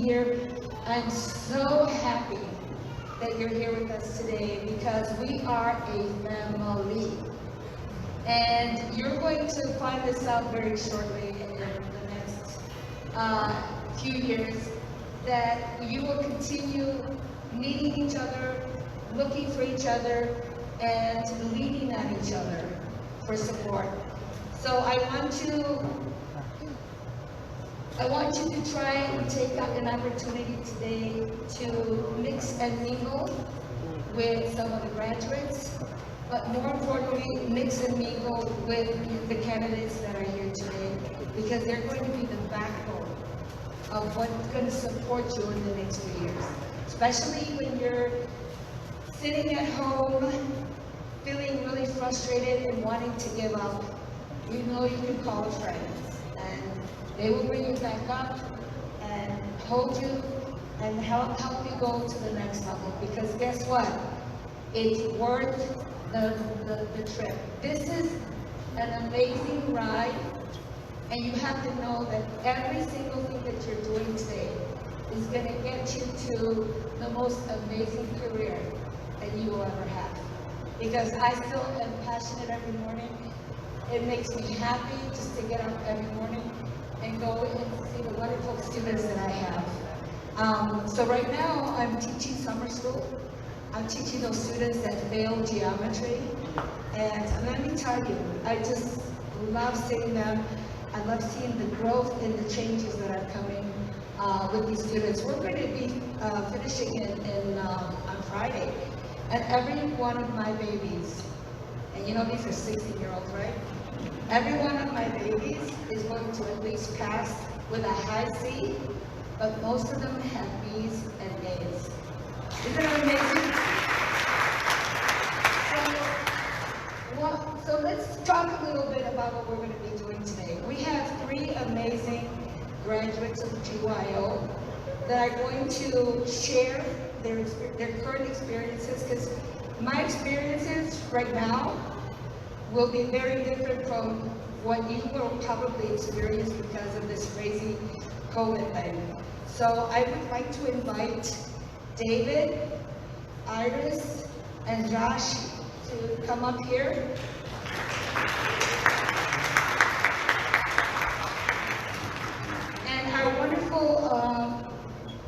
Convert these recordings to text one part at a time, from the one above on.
here. I'm so happy that you're here with us today because we are a family. And you're going to find this out very shortly in the next few years, that you will continue meeting each other, looking for each other, and leaning on each other for support. So I want you to try and take out an opportunity today to mix and mingle with some of the graduates, but more importantly, mix and mingle with the candidates that are here today, because they're going to be the backbone of what's going to support you in the next few years, especially when you're sitting at home, feeling really frustrated and wanting to give up. You know you can call a friend, and they will bring you back up and hold you and help you go to the next level. Because guess what? It's worth the trip. This is an amazing ride, and you have to know that every single thing that you're doing today is going to get you to the most amazing career that you will ever have. Because I still am passionate every morning. It makes me happy just to get up every morning and go and see the wonderful students that I have. So right now, I'm teaching summer school. I'm teaching those students that fail geometry. And let me tell you, I just love seeing them. I love seeing the growth and the changes that are coming with these students. We're going to be finishing on Friday. And every one of my babies, and you know these are 16-year-olds, right? Every one of my babies is going to at least pass with a high C, but most of them have B's and A's. Isn't that amazing? So let's talk a little bit about what we're going to be doing today. We have 3 amazing graduates of GYO that are going to share their current experiences, because my experiences right now will be very different from what you will probably experience because of this crazy COVID thing. So I would like to invite David, Iris, and Josh to come up here. And our wonderful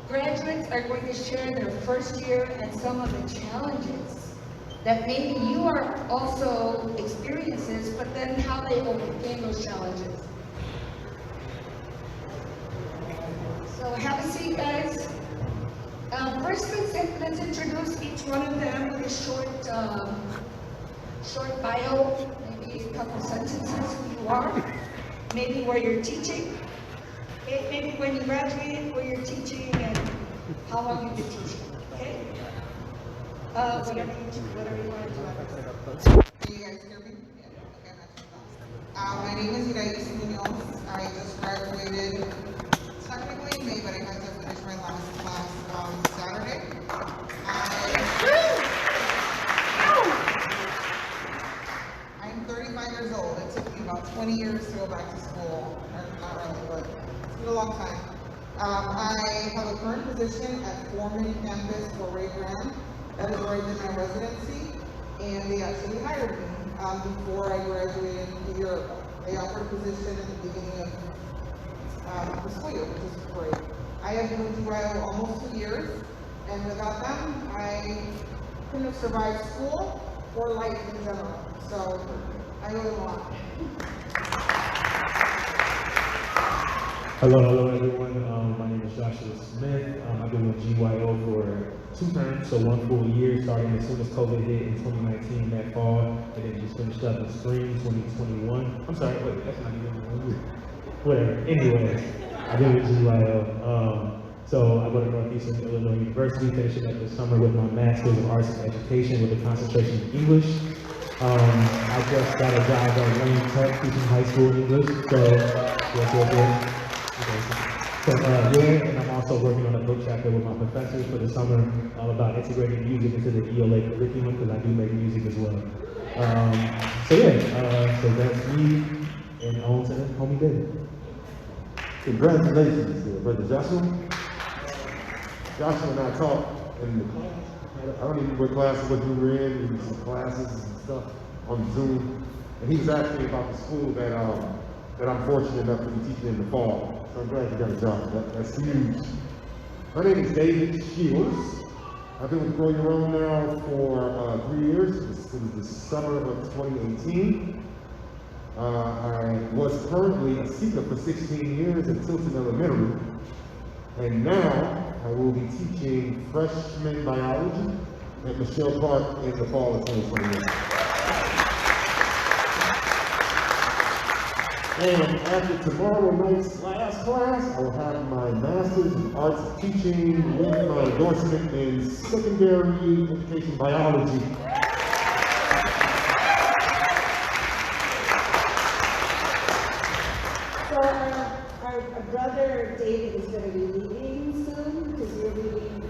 graduates are going to share their first year and some of the challenges that maybe you are also experiences, but then how they overcame those challenges. So have a seat, guys. First, let's introduce each one of them with a short bio, maybe a couple sentences who you are, maybe where you're teaching, maybe when you graduated, where you're teaching, and how long you've been teaching, okay? Whatever you want to do. Can you guys hear me? Yeah. Okay, my name is Iris Munoz. I just graduated technically in May, but I had to finish my last class on Saturday. I'm 35 years old. It took me about 20 years to go back to school. Not really, but it's been a long time. I have a current position at Foreman Campus for Ray Graham. That is where I did my residency, and they actually hired me before I graduated a year ago. They offered a position at the beginning of the school year, which is great. I have been with GYO almost 2 years, and without them, I couldn't have survived school or life in general. So I owe them a lot. Hello everyone. My name is Joshua Smith. I've been with GYO for 2 terms, so 1 full year, starting as soon as COVID hit in 2019 that fall, and then just finished up in spring 2021. I'm sorry, wait, that's not even 1 year. Whatever. Anyways, I've been with GYO. So I go to Northeastern Illinois University, finishing up this summer with my Master's of Arts in Education with a concentration in English. I just got a job at Wayne Tech teaching high school English, so yeah. So and I'm also working on a book chapter with my professors for the summer about integrating music into the ELA curriculum, because I do make music as well. So that's me, and on to homie David. Congratulations, Brother Joshua. Joshua and I talked in the class. I don't even know what classes what we were in. We were some classes and stuff on Zoom. And he was asking me about the school that I'm fortunate enough to be teaching in the fall. So I'm glad you got a job. That's huge. My name is David Shields. I've been with Grow Your Own now for 3 years. This was the summer of 2018. I was currently a seeker for 16 years at Tilton Elementary. And now I will be teaching freshman biology at Michelle Park in the fall of 2021. And after tomorrow night's last class, I will have my master's in arts of teaching with my endorsement in secondary education biology. So our brother David is going to be leaving soon because you're leaving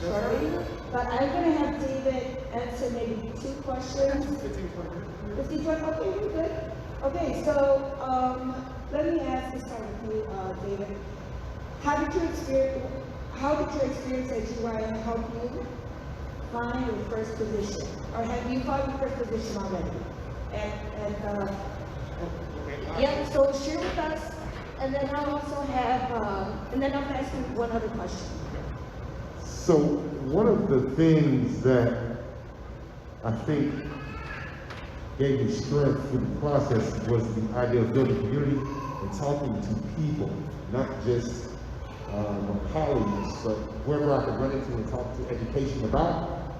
shortly. But I'm going to have David answer maybe 2 questions. 15, 20. Okay, you're good. Okay, so let me ask this start with you, David. How did your experience at GYO help you find your first position? Or have you found your first position already? Yeah, so share with us, and then I'll also have, and then I'll ask you one other question. So one of the things that I think gave me strength through the process was the idea of building community and talking to people, not just my colleagues, but whoever I could run into and talk to education about,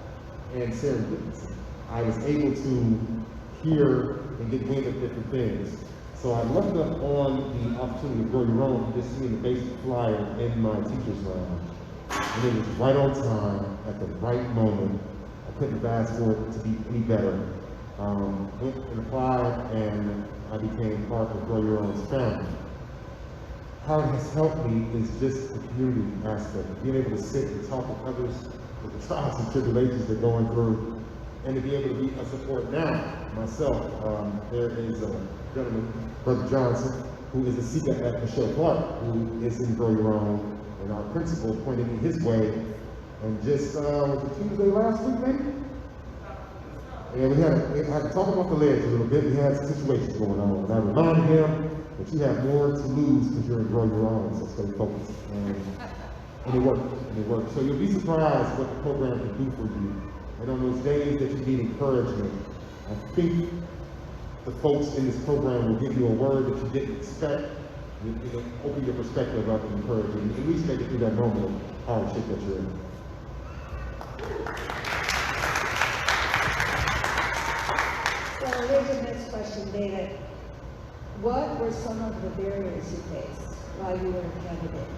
and serendipity. I was able to hear and get wind of different things. So I lucked up on the opportunity to grow your own, just seeing the basic flyer in my teacher's lounge. And it was right on time, at the right moment. I couldn't have asked for it to be any better. Went and applied, and I became part of Grow Your Own's family. How it has helped me is just the community aspect, being able to sit and talk with others with the trials and tribulations they're going through, and to be able to be a support now, myself. There is a gentleman, Brother Johnson, who is a seeker at Michelle Park, who is in Grow Your Own, and our principal pointed me his way, and just, was it Tuesday last week, maybe? And we had to talk about the ledge a little bit. We had situations going on, and I reminded him that you have more to lose because you're in Grow Your Own, so stay focused. And it worked, and it worked. So you'll be surprised what the program can do for you. And on those days that you need encouragement, I think the folks in this program will give you a word that you didn't expect. It'll open your perspective up and encourage you, and at least make it through that moment of hardship that you're in. So here's the next question, David. What were some of the barriers you faced while you were a candidate?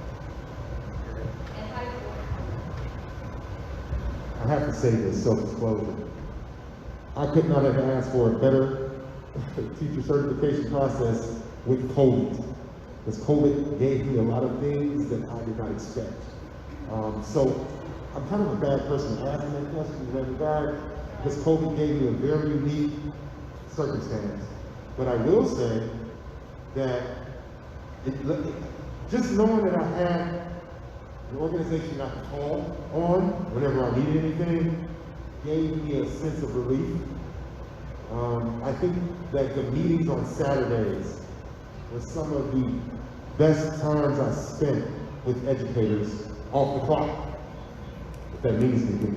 And how you I have to say this, self-disclosure. I could not have asked for a better teacher certification process with COVID. Because COVID gave me a lot of things that I did not expect. So I'm kind of a bad person to ask that question in that regard, because COVID gave me a very unique circumstance. But I will say that just knowing that I had an organization I could call on whenever I needed anything gave me a sense of relief. I think that the meetings on Saturdays were some of the best times I spent with educators off the clock, if that means anything,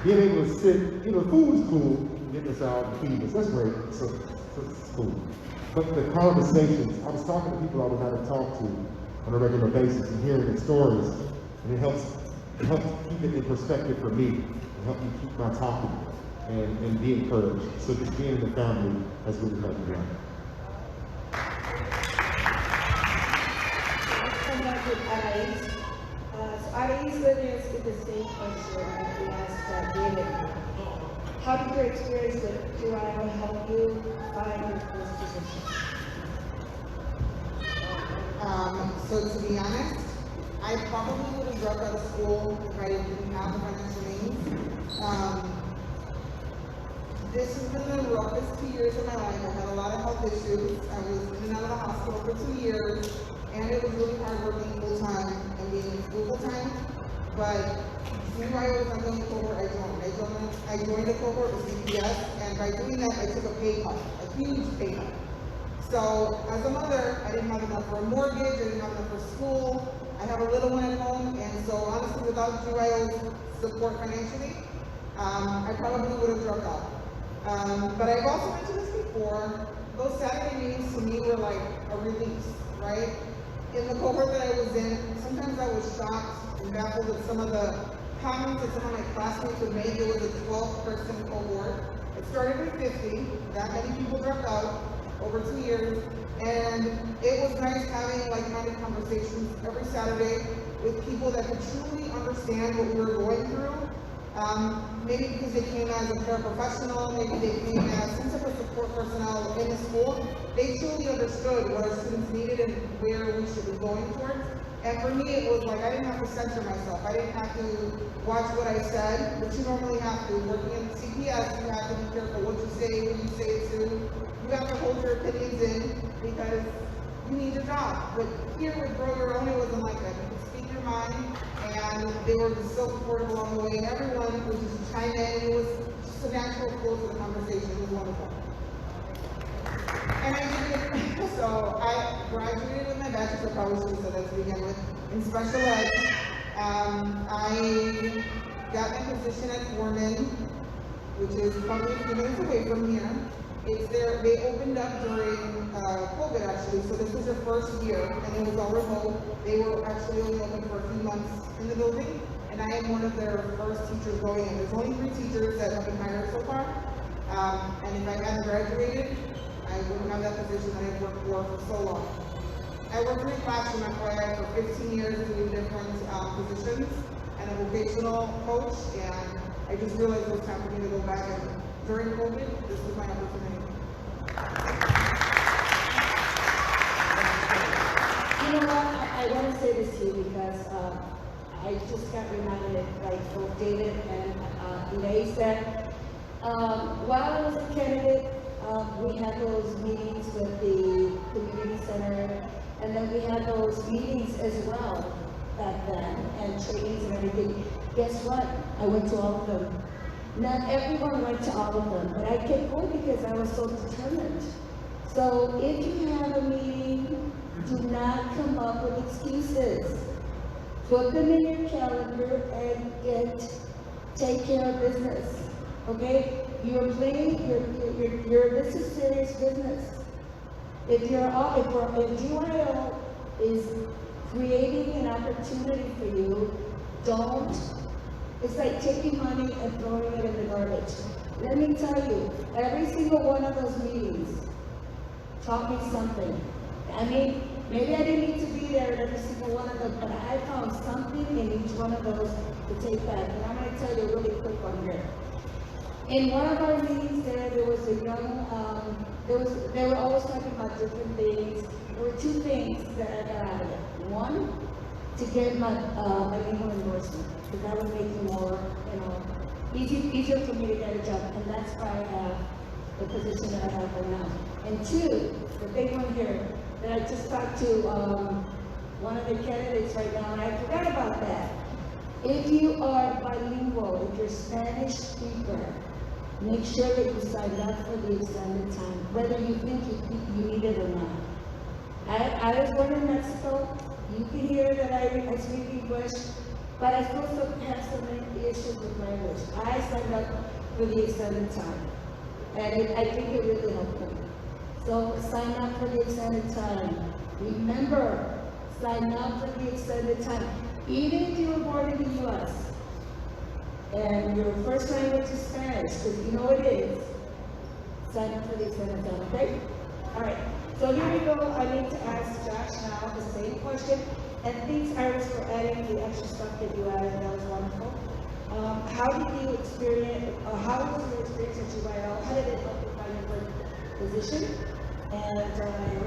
being able to sit, food is cool, getting us out and feeding us, that's great, so it's cool. But the conversations, I was talking to people I would not have talked to on a regular basis and hearing their stories, and it helps keep it in perspective for me, and help me keep my topic and be encouraged. So just being in the family has really helped me out. Let's come back with Arais. So Arais, let me ask you the same question that we asked David. How did your experience with GYO help you find your first position? So to be honest, I probably would have dropped out of school if I didn't have the financial means. This has been the roughest 2 years of my life. I had a lot of health issues. I was in and out of the hospital for 2 years, and it was really hard working full time and being in school but BYO was not the only cohort I joined. I joined a cohort with CPS, and by doing that, I took a pay cut, a huge pay cut. So as a mother, I didn't have enough for a mortgage, I didn't have enough for school, I have a little one at home, and so honestly, without GYO's support financially, I probably would have dropped out. But I've also mentioned this before, those Saturday meetings to me were like a release, right? In the cohort that I was in, sometimes I was shocked and baffled at some of the comments that some of my classmates would make. It was a 12-person cohort. It started with 50, that many people dropped out over 2 years, and it was nice having like-minded conversations every Saturday with people that could truly understand what we were going through. Maybe because they came as a paraprofessional, maybe they came as some type of support personnel in the school. They truly understood what our students needed and where we should be going towards. And for me, it was like I didn't have to censor myself. I didn't have to watch what I said, which you normally have to. Working in CPS, you have to be careful what you say, who you say it to. You have to hold your opinions in because you need your job. But here with Grow Your Own, it wasn't like that. You could speak your mind, and they were just so supportive along the way. And everyone would just chime in. It was just a natural flow to the conversation. It was wonderful. And so I graduated with my bachelor's, I probably should have said that to begin with, in special ed. I got my position at Foreman, which is probably a few minutes away from here. It's there, they opened up during COVID actually, so this was their first year, and it was all remote. They were actually only open for a few months in the building, and I am one of their first teachers going in. There's only 3 teachers that have been hired so far, and if I hadn't graduated, I wouldn't have that position that I've worked for so long. I worked in a classroom FYI for 15 years doing different positions, and a vocational coach, and I just realized it was time for me to go back, and during COVID, this was my opportunity. You know what, I want to say this to you because I just got reminded, like both David and Elaine said, while I was a candidate, we had those meetings with the community center, and then we had those meetings as well back then, and trainings and everything. Guess what? I went to all of them. Not everyone went to all of them, but I kept going because I was so determined. So if you have a meeting, do not come up with excuses. Put them in your calendar and take care of business. Okay? This is serious business. If GYO is creating an opportunity for you, don't. It's like taking money and throwing it in the garbage. Let me tell you, every single one of those meetings taught me something. I mean, maybe I didn't need to be there at every single one of them, but I found something in each one of those to take back. And I'm going to tell you a really quick one here. In one of our meetings there was a young, they were always talking about different things. There were 2 things that I got out of it. One, to get my legal endorsement, because that would make it more, easier for me to get a job, and that's why I have the position that I have right now. And 2, the big one here, that I just talked to one of the candidates right now, and I forgot about that. If you are bilingual, if you're Spanish speaker, make sure that you sign up for the extended time, whether you think you need it or not. I was born in Mexico. You can hear that I speak English, but I still have some issues with my English. I signed up for the extended time, and I think it really helped me. So sign up for the extended time. Remember, sign up for the extended time. Even if you were born in the U.S., and your first language is Spanish, because you know it is, sign up for the extended time, okay? All right, so here we go. I need to ask Josh now the same question. And thanks, Iris, for adding the extra stuff that you added. That was wonderful. How was your experience at GYO? How did it help you find your first position? And here we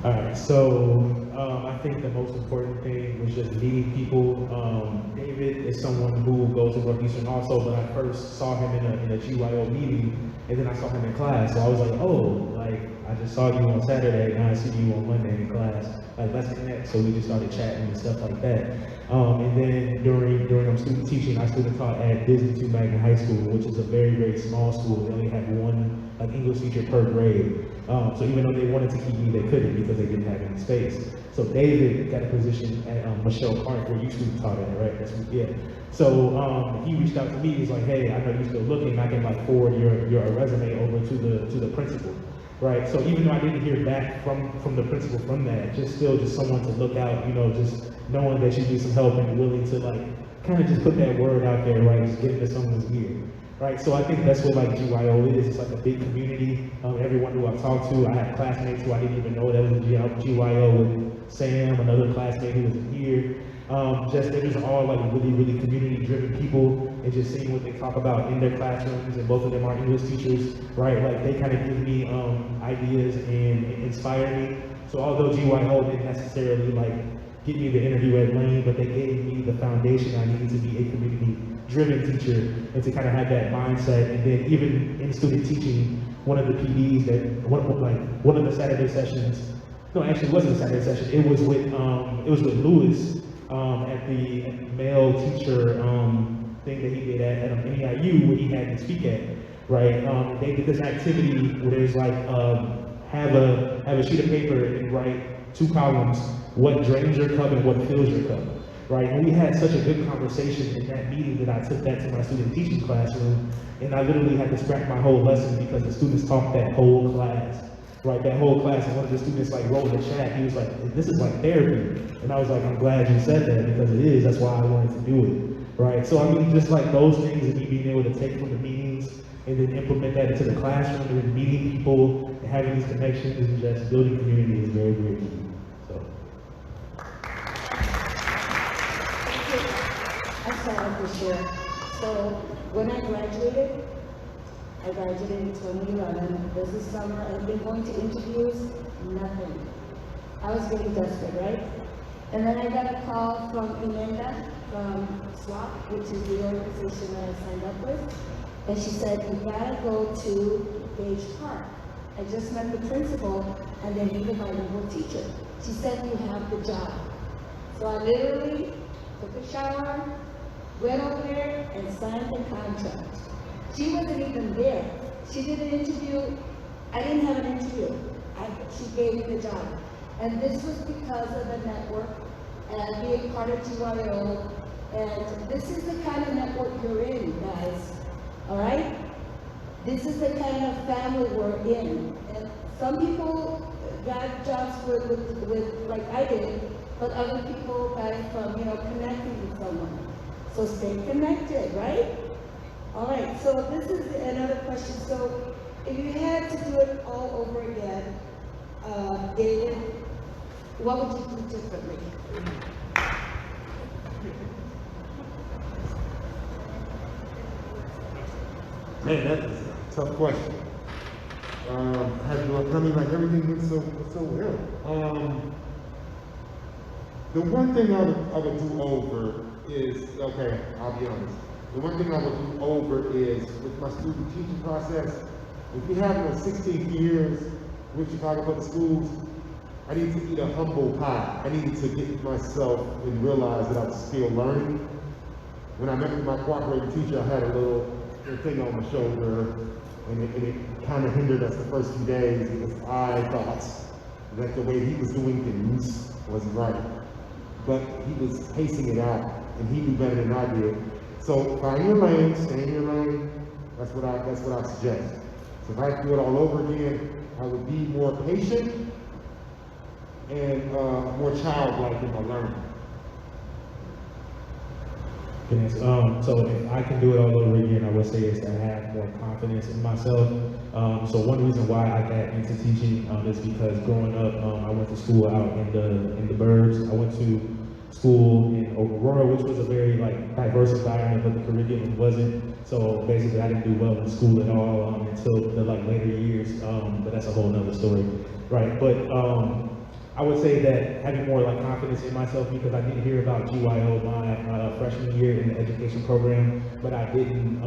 go. All right, so I think the most important thing was just meeting people. David is someone who goes to Northeastern also, but I first saw him in a GYO meeting, and then I saw him in class. So I was like, oh, like I just saw you on Saturday, now I see you on Monday in class. Like let's connect. So we just started chatting and stuff like that. And then during student teaching, I student taught at Disney 2 Magna High School, which is a very, very small school. They only had one English teacher per grade. So even though they wanted to keep me, they couldn't because they didn't have any space. So David got a position at Michelle Clark, where you student taught at, right? That's what, yeah. So he reached out to me. He's like, hey, I know you're still looking. I can like forward your resume over to the principal, right? So even though I didn't hear back from the principal from that, just someone to look out, you know, just knowing that she needs some help and willing to like kind of just put that word out there, right? Just get into someone's ear. Right, so I think that's what like GYO is. It's like a big community. Everyone who I've talked to, I have classmates who I didn't even know that was a GYO, with Sam, another classmate who was here. They're just all like really, really community-driven people, and just seeing what they talk about in their classrooms, and both of them are English teachers, right? Like they kind of give me ideas and inspire me. So although GYO didn't necessarily like get me the interview at Lane, but they gave me the foundation I needed to be a community-driven teacher and to kind of have that mindset. And then even in student teaching, one of the PDs that one of the Saturday sessions, no, actually it wasn't a Saturday session. It was with Lewis at the male teacher thing that he did at NEIU, where he had me speak at. Right, they did this activity where there's like have a sheet of paper and write 2 columns, what drains your cup and what fills your cup, right? And we had such a good conversation in that meeting that I took that to my student teaching classroom, and I literally had to scrap my whole lesson because the students talked that whole class, right? That whole class, and one of the students like wrote in the chat, he was like, this is like therapy. And I was like, I'm glad you said that, because it is, that's why I wanted to do it, right? So I mean, just like those things and me being able to take from the meetings and then implement that into the classroom, and then meeting people and having these connections and just building community is very, very key. So. I started this year. So when I graduated in 2011. This is summer. I've been going to interviews, nothing. I was getting desperate, right? And then I got a call from Amanda from SWAP, which is the organization that I signed up with. And she said, you gotta go to Gage Park. I just met the principal, and they need a bilingual teacher. She said, you have the job. So I literally took a shower, went over there, and signed the contract. She wasn't even there. She did an interview. I didn't have an interview. She gave me the job. And this was because of the network and being part of GYO. And this is the kind of network you're in, guys. All right? This is the kind of family we're in. And some people got jobs with like I did, but other people got it from, connecting with someone. So stay connected, right? All right, so this is another question. So if you had to do it all over again, David, what would you do differently? Man, that is a tough question. Like everything went so well. The one thing I would do over is, okay, I'll be honest. The one thing I would do over is, with my student teaching process, if we have 16 years with Chicago Public Schools, I need to eat a humble pie. I needed to get myself and realize that I was still learning. When I met with my cooperating teacher, I had a little thing on my shoulder, and it kind of hindered us the first few days because I thought that the way he was doing things wasn't right. But he was pacing it out, and he knew better than I did. So find your lane, stay in your lane. That's what I suggest. So if I could do it all over again, I would be more patient and more childlike in my learning. Yes, so if I can do it all over again, I would say is to have more confidence in myself. So one reason why I got into teaching is because growing up, I went to school out in the burbs. I went to school in Aurora, which was a very diverse environment, but the curriculum wasn't. So basically, I didn't do well in school at all until the later years. But that's a whole nother story, right? But I would say that having more like confidence in myself, because I did hear about GYO my freshman year in the education program, but I didn't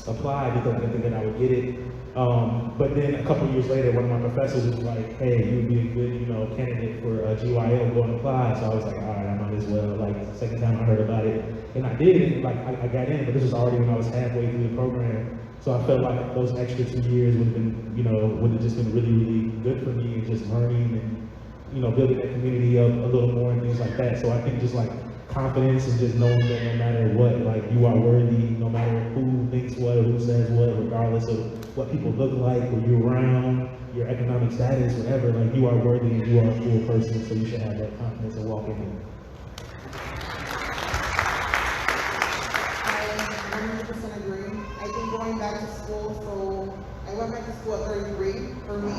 apply because I didn't think that I would get it. But then a couple years later, one of my professors was like, "Hey, you would be a good, candidate for GYO. Go and apply." So I was like, "All right, I might as well." Like the second time I heard about it, and I did, and like I got in, but this was already when I was halfway through the program. So I felt like those extra 2 years would have been, would have just been really, really good for me, and just learning and building that community up a little more and things like that. So I think just like confidence and just knowing that no matter what, like you are worthy, no matter who thinks what or who says what, regardless of what people look like, where you're around, your economic status, whatever, like you are worthy and you are a full person, so you should have that confidence and walk in it. I 100% agree. I think going back to school, so I went back to school at 33. For me,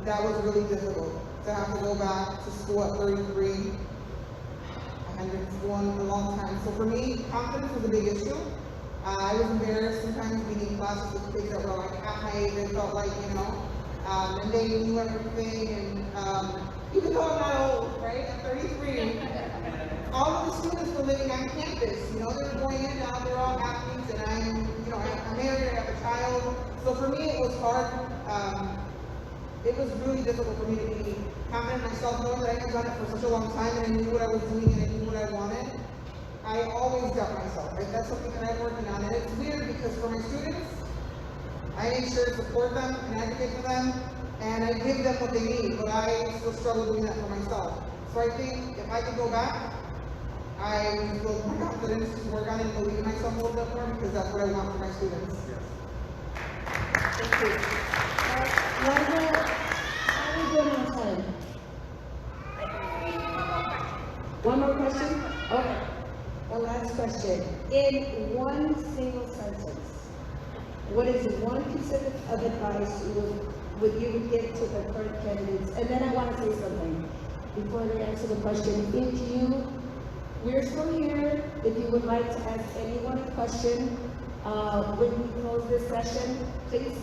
that was really difficult to have to go back to school at 33. I had been in school a long time. So for me, confidence was a big issue. I was embarrassed sometimes being in classes with kids that were like half my age. They felt like, and they knew everything. And even though I'm not old, right? At 33, all of the students were living on campus. They were going in and out. They're all athletes, and I'm married. I have a child. So for me, it was hard. It was really difficult for me to be confident in myself, knowing that I had done it for such a long time and I knew what I was doing and I knew what I wanted. I always doubt myself, right? That's something that I'm working on. And it's weird because for my students, I make sure to support them and advocate for them, and I give them what they need, but I still struggle doing that for myself. So I think if I could go back, I would build my confidence to work on it and believe in myself a little bit more, because that's what I want for my students. Thank you. One more. How are we doing on time? One more question? Okay. The last question. In one single sentence, what is one piece of advice you would give to the current candidates? And then I want to say something before they answer the question. We're still here. If you would like to ask anyone a question when we close this session, please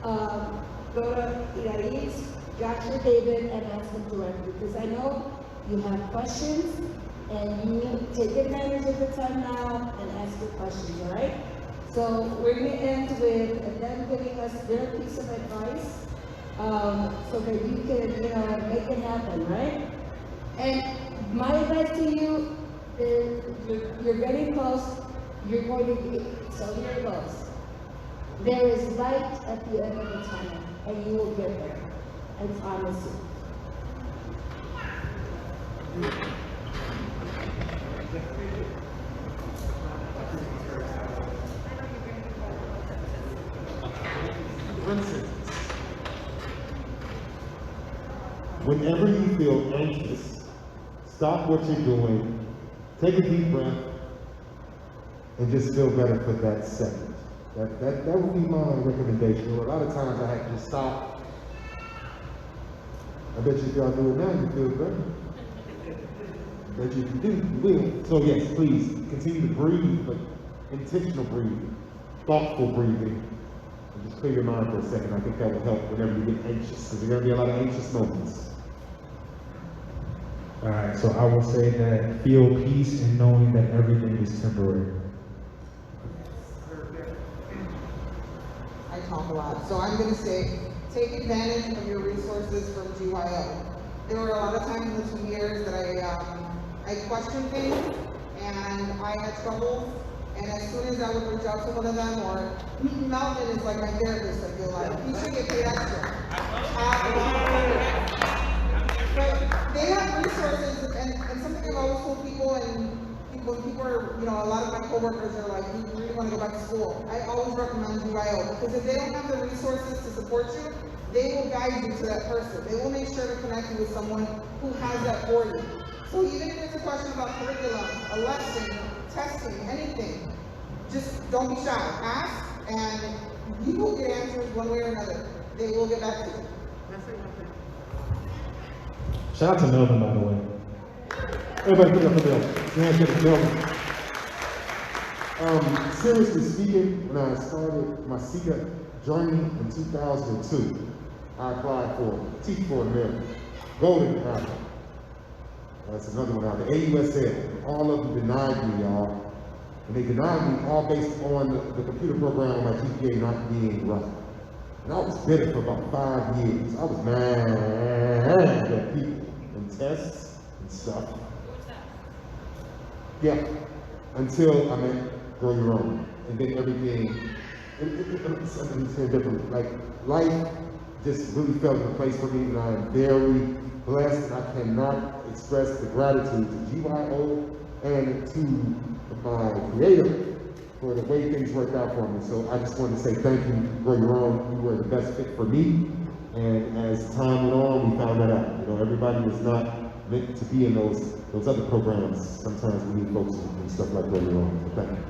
go to Iraiz, Dr. David, and ask them directly, because I know you have questions, and you take advantage of the time now and ask your questions, all right? So we're going to end with them giving us their piece of advice, so that you can, make it happen, right? And my advice to you is you're getting close, you're going to be, so here it goes. There is light at the end of the tunnel, and you will get there. I promise you. Whenever you feel anxious, stop what you're doing, take a deep breath, and just feel better for that second. That would be my recommendation. A lot of times I have to stop. I bet you if y'all do it now, you feel better. Bet you do, you will. So yes, please continue to breathe, but intentional breathing, thoughtful breathing, and just clear your mind for a second. I think that will help whenever you get anxious, because there are going to be a lot of anxious moments. All right, so I will say that feel peace in knowing that everything is temporary. I talk a lot, so I'm going to say, take advantage of your resources from GYO. There were a lot of times in the 2 years that I questioned things, and I had trouble, and as soon as I would reach out to one of them, or Melvin is like my therapist, I feel like. He should get paid extra. But they have resources, and something I've always told people, and when people are, a lot of my coworkers are like, you really want to go back to school. I always recommend GYO, because if they don't have the resources to support you, they will guide you to that person. They will make sure to connect you with someone who has that for you. So even if it's a question about curriculum, a lesson, testing, anything, just don't be shy. Ask, and you will get answers one way or another. They will get back to you. Shout out to Melvin, by the way. Everybody put it up for Melvin. Seriously speaking, when I started my SECA journey in 2002, I applied for Teach for America. Golden Apple. That's another one out there. AUSL. All of them denied me, y'all. And they denied me all based on the computer program on my GPA not being right. And I was bitter for about 5 years. I was mad at people and tests and stuff. Yeah. Until I met Grow Your Own. And then everything, it's different. Like, life just really fell into place for me, and I'm very blessed, and I cannot express the gratitude to GYO and to my creator for the way things worked out for me. So I just want to say thank you, Grow Your Own. You were the best fit for me, and as time went on, we found that out. You know, everybody was not meant to be in those other programs. Sometimes we need folks and stuff like Grow Your Own. So thank you.